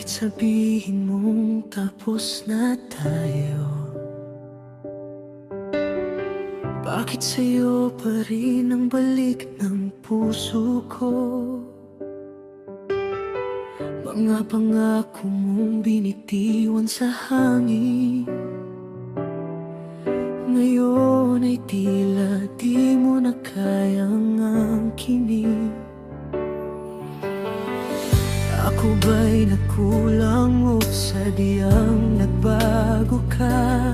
Kahit sabihin mong tapos na tayo, bakit sa'yo pa rin ang balik ng puso ko? Mga pangako mong binitiwan sa hangin, ngayon ay tila di mo na kayang angkinin. Ako ba'y nagkulang o sadyang nagbago ka?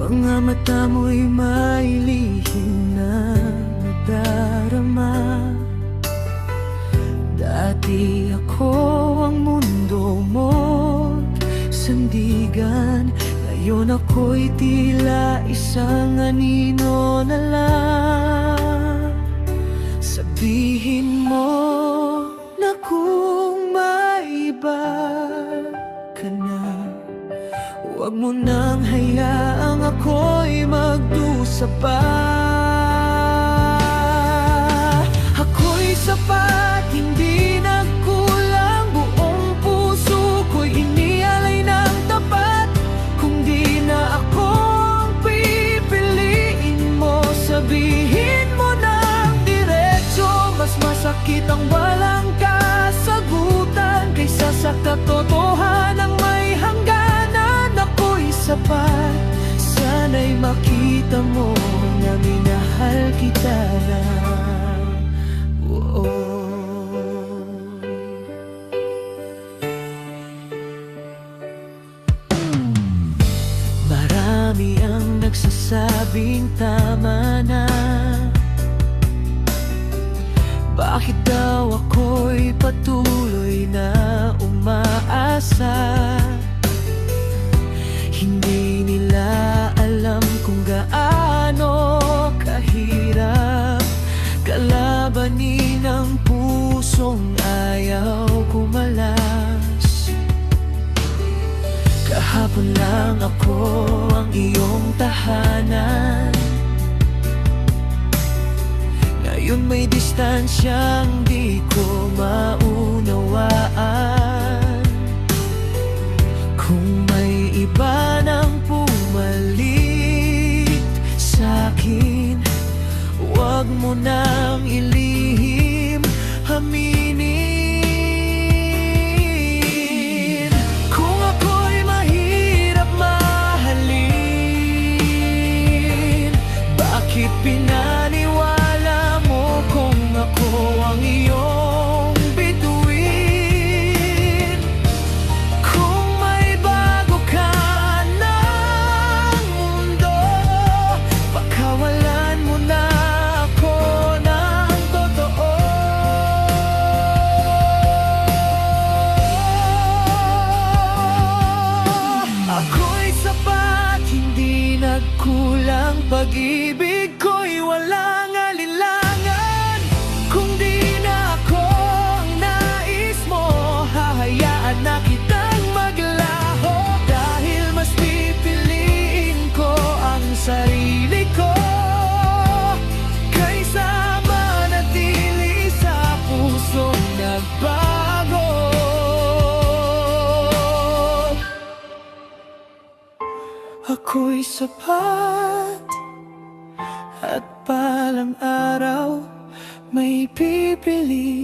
Mga mata mo'y may lihim na nadarama. Dati ako ang mundo mo't sandigan, ngayon ako'y tila isang anino na lang. Sabihin mo na kung may iba ka na, huwag mo nang hayaang ako'y magdusa pa. Ako'y sapat, hindi nagkulang, buong puso ko'y inialay ng tapat. Kung di na ako ang pipiliin mo, sabihin mo ng diretso. Mas masakit ang walang kasagutan kaysa sa katotohanang may hangganan. Ako'y sapat, sana'y makita mo na minahal kita na. Marami ang nagsasabing tama na. Bakit daw ako'y patuloy na umaasa? Hindi nila alam kung gaano kahirap kalabanin ang pusong ayaw kumalas. Kahapon lang ako ang iyong tahanan, ngayon may distansyang di ko maunawaan. Kung may iba nang pumalit sa'kin, huwag mo nang ilihim, aminin. Kung ako'y mahirap mahalin, bakit pinaniwala mo kung ako ang iyong bituin? Kung may bago ka ng mundo, pakawalan mo na ako ng totoo. Ako'y sapat, hindi nagkulang, pag-ibig ko'y walang alinlangan. Kung di na ako ang nais mo, hahayaan na kitang maglaho. Dahil mas pipiliin ko ang sarili ko kaysa manatili sa pusong nagbago. Ako'y sapat, at balang araw may pipili